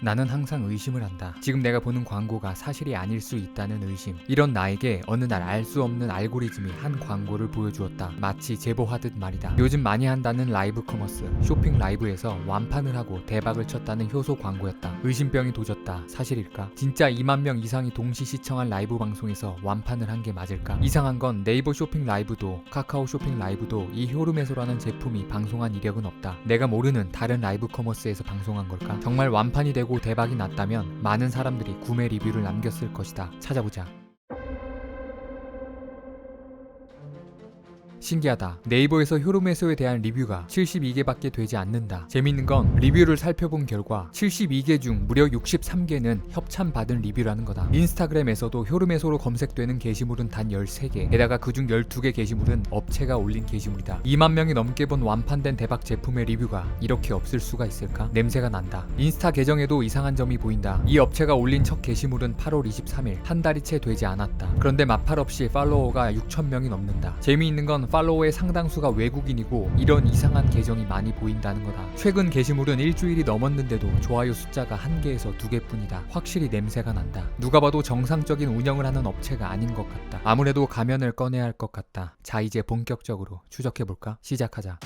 나는 항상 의심을 한다. 지금 내가 보는 광고가 사실이 아닐 수 있다는 의심. 이런 나에게 어느 날 알 수 없는 알고리즘이 한 광고를 보여주었다. 마치 제보하듯 말이다. 요즘 많이 한다는 라이브 커머스, 쇼핑 라이브에서 완판을 하고 대박을 쳤다는 효소 광고였다. 의심병이 도졌다. 사실일까? 진짜 2만 명 이상이 동시 시청한 라이브 방송에서 완판을 한 게 맞을까? 이상한 건 네이버 쇼핑 라이브도 카카오 쇼핑 라이브도 이 효름에소라는 제품이 방송한 이력은 없다. 내가 모르는 다른 라이브 커머스에서 방송한 걸까? 정말 완판이 되고 대박이 났다면 많은 사람들이 구매 리뷰를 남겼을 것이다. 찾아보자. 신기하다. 네이버에서 효름에소에 대한 리뷰가 72개밖에 되지 않는다. 재밌는 건 리뷰를 살펴본 결과 72개 중 무려 63개는 협찬받은 리뷰라는 거다. 인스타그램에서도 효름에소로 검색되는 게시물은 단 13개. 게다가 그중 12개 게시물은 업체가 올린 게시물이다. 2만 명이 넘게 본 완판된 대박 제품의 리뷰가 이렇게 없을 수가 있을까? 냄새가 난다. 인스타 계정에도 이상한 점이 보인다. 이 업체가 올린 첫 게시물은 8월 23일. 한 달이 채 되지 않았다. 그런데 마팔 없이 팔로워가 6,000명이 넘는다. 재미있는 건 팔로워의 상당수가 외국인이고 이런 이상한 계정이 많이 보인다는 거다. 최근 게시물은 일주일이 넘었는데도 좋아요 숫자가 1개에서 2개뿐이다. 확실히 냄새가 난다. 누가 봐도 정상적인 운영을 하는 업체가 아닌 것 같다. 아무래도 가면을 꺼내야 할 것 같다. 자, 이제 본격적으로 추적해볼까? 시작하자.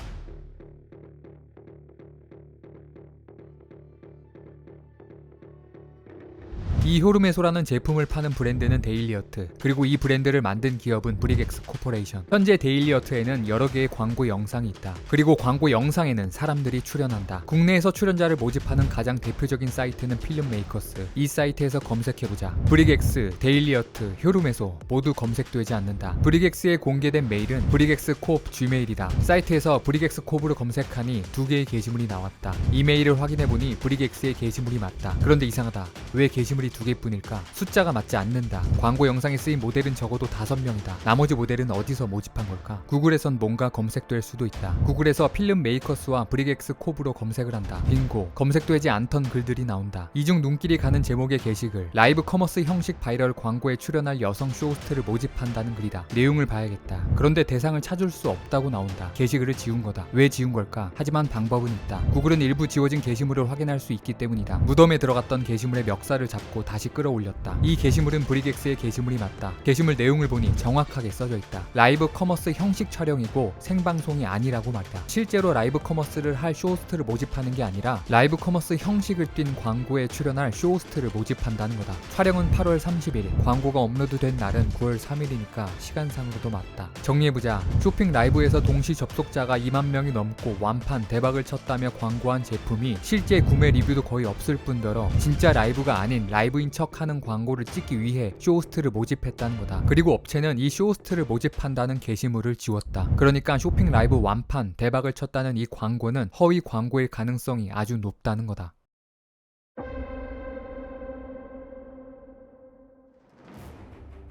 이 효름에소라는 제품을 파는 브랜드는 데일리어트, 그리고 이 브랜드를 만든 기업은 브릭엑스 코퍼레이션. 현재 데일리어트에는 여러 개의 광고 영상이 있다. 그리고 광고 영상에는 사람들이 출연한다. 국내에서 출연자를 모집하는 가장 대표적인 사이트는 필름메이커스. 이 사이트에서 검색해보자. 브릭엑스, 데일리어트, 효름에소 모두 검색되지 않는다. 브릭엑스에 공개된 메일은 브릭엑스코업 gmail이다. 사이트에서 브릭엑스코업으로 검색하니 2개의 게시물이 나왔다. 이 메일을 확인해보니 브릭엑스의 게시물이 맞다. 그런데 이상하다. 왜 게시물이 2개뿐일까? 숫자가 맞지 않는다. 광고 영상에 쓰인 모델은 적어도 5명이다. 나머지 모델은 어디서 모집한 걸까? 구글에선 뭔가 검색될 수도 있다. 구글에서 필름 메이커스와 브릭엑스 콥으로 검색을 한다. 빙고. 검색되지 않던 글들이 나온다. 이 중 눈길이 가는 제목의 게시글. 라이브 커머스 형식 바이럴 광고에 출연할 여성 쇼호스트를 모집한다는 글이다. 내용을 봐야겠다. 그런데 대상을 찾을 수 없다고 나온다. 게시글을 지운 거다. 왜 지운 걸까? 하지만 방법은 있다. 구글은 일부 지워진 게시물을 확인할 수 있기 때문이다. 무덤에 들어갔던 게시물의 멱살을 잡고 다시 끌어올렸다. 이 게시물은 브릭엑스의 게시물이 맞다. 게시물 내용을 보니 정확하게 써져 있다. 라이브 커머스 형식 촬영이고 생방송이 아니라고 말이다. 실제로 라이브 커머스를 할 쇼호스트를 모집하는 게 아니라 라이브 커머스 형식을 띈 광고에 출연할 쇼호스트를 모집한다는 거다. 촬영은 8월 30일, 광고가 업로드된 날은 9월 3일이니까 시간상으로도 맞다. 정리해보자. 쇼핑 라이브에서 동시 접속자가 2만 명이 넘고 완판 대박을 쳤다며 광고한 제품이 실제 구매 리뷰도 거의 없을 뿐더러 진짜 라이브가 아닌 라이브인 척하는 광고를 찍기 위해 쇼호스트를 모집했다는 거다. 그리고 업체는 이 쇼호스트를 모집한다는 게시물을 지웠다. 그러니까 쇼핑 라이브 완판 대박을 쳤다는 이 광고는 허위 광고일 가능성이 아주 높다는 거다.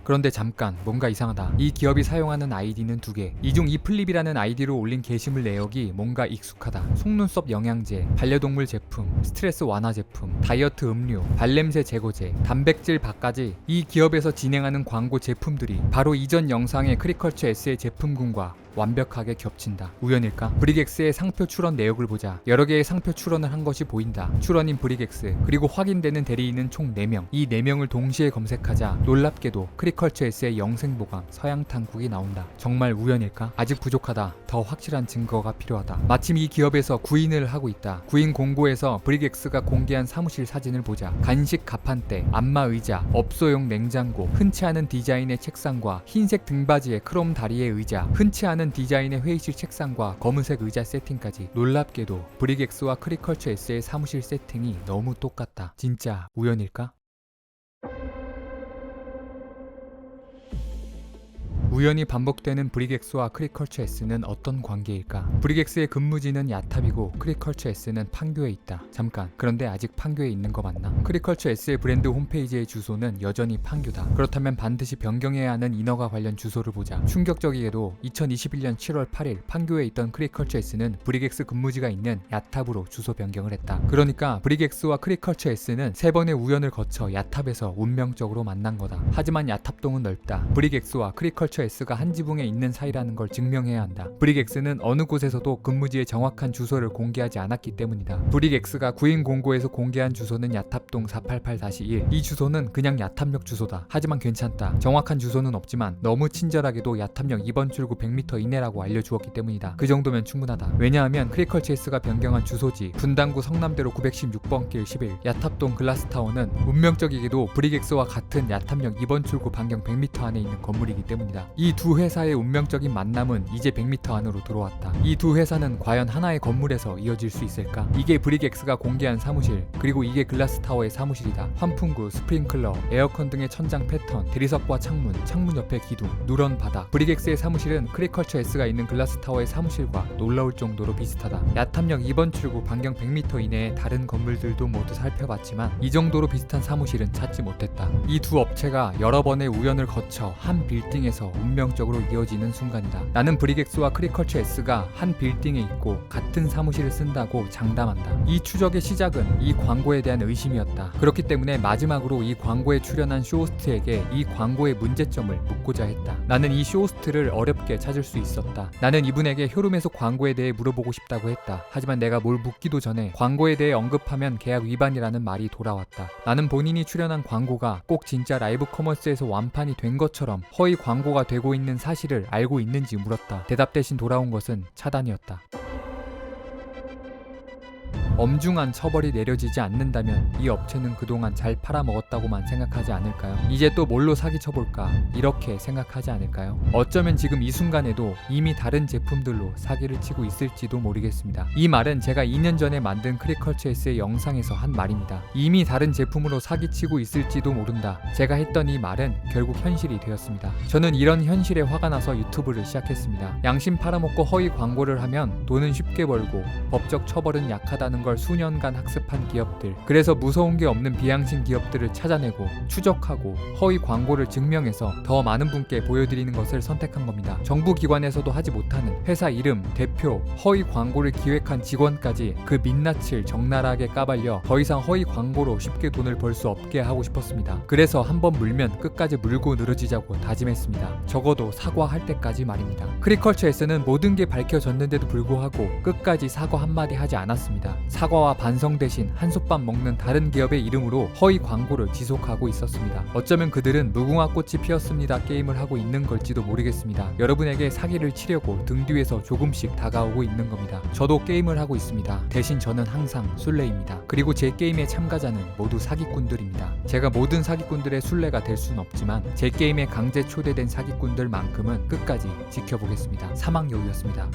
그런데 잠깐, 뭔가 이상하다. 이 기업이 사용하는 아이디는 2개. 이 중 이플립이라는 아이디로 올린 게시물 내역이 뭔가 익숙하다. 속눈썹 영양제, 반려동물 제품, 스트레스 완화 제품, 다이어트 음료, 발냄새 제거제, 단백질 바까지 이 기업에서 진행하는 광고 제품들이 바로 이전 영상의 크리컬처 S의 제품군과 완벽하게 겹친다. 우연일까? 브릭엑스의 상표 출원 내역을 보자. 여러 개의 상표 출원을 한 것이 보인다. 출원인 브릭엑스, 그리고 확인되는 대리인은 총 4명. 이 4명을 동시에 검색하자 놀랍게도 크리컬처 S의 영생보감, 서양탕국이 나온다. 정말 우연일까? 아직 부족하다. 더 확실한 증거가 필요하다. 마침 이 기업에서 구인을 하고 있다. 구인 공고에서 브릭엑스가 공개한 사무실 사진을 보자. 간식 가판대, 안마 의자, 업소용 냉장고, 흔치 않은 디자인의 책상과 흰색 등받이에 크롬 다리의 의자, 흔치 않은 디자인의 회의실 책상과 검은색 의자 세팅까지. 놀랍게도 브릭엑스와 크리컬처 S의 사무실 세팅이 너무 똑같다. 진짜 우연일까? 우연히 반복되는 브릭엑스와 크리컬처 S는 어떤 관계일까? 브릭엑스의 근무지는 야탑이고 크리컬처 S는 판교에 있다. 잠깐, 그런데 아직 판교에 있는 거 맞나? 크리컬처 S의 브랜드 홈페이지의 주소는 여전히 판교다. 그렇다면 반드시 변경해야 하는 인허가 관련 주소를 보자. 충격적이게도 2021년 7월 8일 판교에 있던 크리컬처 S는 브릭엑스 근무지가 있는 야탑으로 주소 변경을 했다. 그러니까 브릭엑스와 크리컬처 S는 3번의 우연을 거쳐 야탑에서 운명적으로 만난 거다. 하지만 야탑동은 넓다. 브릭엑스와 크리컬처 S가 한 지붕에 있는 사이라는 걸 증명해야 한다. 브릭X는 어느 곳에서도 근무지의 정확한 주소를 공개하지 않았기 때문이다. 브릭X가 구인 공고에서 공개한 주소는 야탑동 488-1. 이 주소는 그냥 야탑역 주소다. 하지만 괜찮다. 정확한 주소는 없지만 너무 친절하게도 야탑역 2번 출구 100m 이내라고 알려주었기 때문이다. 그 정도면 충분하다. 왜냐하면 크리컬처 S가 변경한 주소지 분당구 성남대로 916번 길 11 야탑동 글라스타워는 운명적이게도 브릭X와 같은 야탑역 2번 출구 반경 100m 안에 있는 건물이기 때문이다. 이 두 회사의 운명적인 만남은 이제 100m 안으로 들어왔다. 이 두 회사는 과연 하나의 건물에서 이어질 수 있을까? 이게 브릭X가 공개한 사무실, 그리고 이게 글라스타워의 사무실이다. 환풍구, 스프링클러, 에어컨 등의 천장 패턴, 대리석과 창문, 창문 옆에 기둥, 누런 바닥. 브릭X의 사무실은 크리컬처 S가 있는 글라스타워의 사무실과 놀라울 정도로 비슷하다. 야탑역 2번 출구 반경 100m 이내의 다른 건물들도 모두 살펴봤지만 이 정도로 비슷한 사무실은 찾지 못했다. 이 두 업체가 여러 번의 우연을 거쳐 한 빌딩에서 운명적으로 이어지는 순간이다. 나는 브릭X와 크리컬처 S가 한 빌딩에 있고 같은 사무실을 쓴다고 장담한다. 이 추적의 시작은 이 광고에 대한 의심이었다. 그렇기 때문에 마지막으로 이 광고에 출연한 쇼호스트에게 이 광고의 문제점을 묻고자 했다. 나는 이 쇼호스트를 어렵게 찾을 수 있었다. 나는 이분에게 효름에서 광고에 대해 물어보고 싶다고 했다. 하지만 내가 뭘 묻기도 전에 광고에 대해 언급하면 계약 위반이라는 말이 돌아왔다. 나는 본인이 출연한 광고가 꼭 진짜 라이브 커머스에서 완판이 된 것처럼 허위 광고가 되고 있는 사실을 알고 있는지 물었다. 대답 대신 돌아온 것은 차단이었다. 엄중한 처벌이 내려지지 않는다면 이 업체는 그동안 잘 팔아먹었다고만 생각하지 않을까요? 이제 또 뭘로 사기쳐볼까? 이렇게 생각하지 않을까요? 어쩌면 지금 이 순간에도 이미 다른 제품들로 사기를 치고 있을지도 모르겠습니다. 이 말은 제가 2년 전에 만든 크리컬처 S의 영상에서 한 말입니다. 이미 다른 제품으로 사기치고 있을지도 모른다. 제가 했던 이 말은 결국 현실이 되었습니다. 저는 이런 현실에 화가 나서 유튜브를 시작했습니다. 양심 팔아먹고 허위 광고를 하면 돈은 쉽게 벌고 법적 처벌은 약하다는 걸 수년간 학습한 기업들, 그래서 무서운 게 없는 비양심 기업들을 찾아내고 추적하고 허위 광고를 증명해서 더 많은 분께 보여드리는 것을 선택한 겁니다. 정부 기관에서도 하지 못하는 회사 이름, 대표, 허위 광고를 기획한 직원까지 그 민낯을 적나라하게 까발려 더 이상 허위 광고로 쉽게 돈을 벌 수 없게 하고 싶었습니다. 그래서 한번 물면 끝까지 물고 늘어지자고 다짐했습니다. 적어도 사과할 때까지 말입니다. 크리컬처 S는 모든 게 밝혀졌는데도 불구하고 끝까지 사과 한마디 하지 않았습니다. 사과와 반성 대신 한솥밥 먹는 다른 기업의 이름으로 허위 광고를 지속하고 있었습니다. 어쩌면 그들은 무궁화 꽃이 피었습니다 게임을 하고 있는 걸지도 모르겠습니다. 여러분에게 사기를 치려고 등 뒤에서 조금씩 다가오고 있는 겁니다. 저도 게임을 하고 있습니다. 대신 저는 항상 술래입니다. 그리고 제 게임의 참가자는 모두 사기꾼들입니다. 제가 모든 사기꾼들의 술래가 될 수는 없지만 제 게임에 강제 초대된 사기꾼들만큼은 끝까지 지켜보겠습니다. 사막여우였습니다.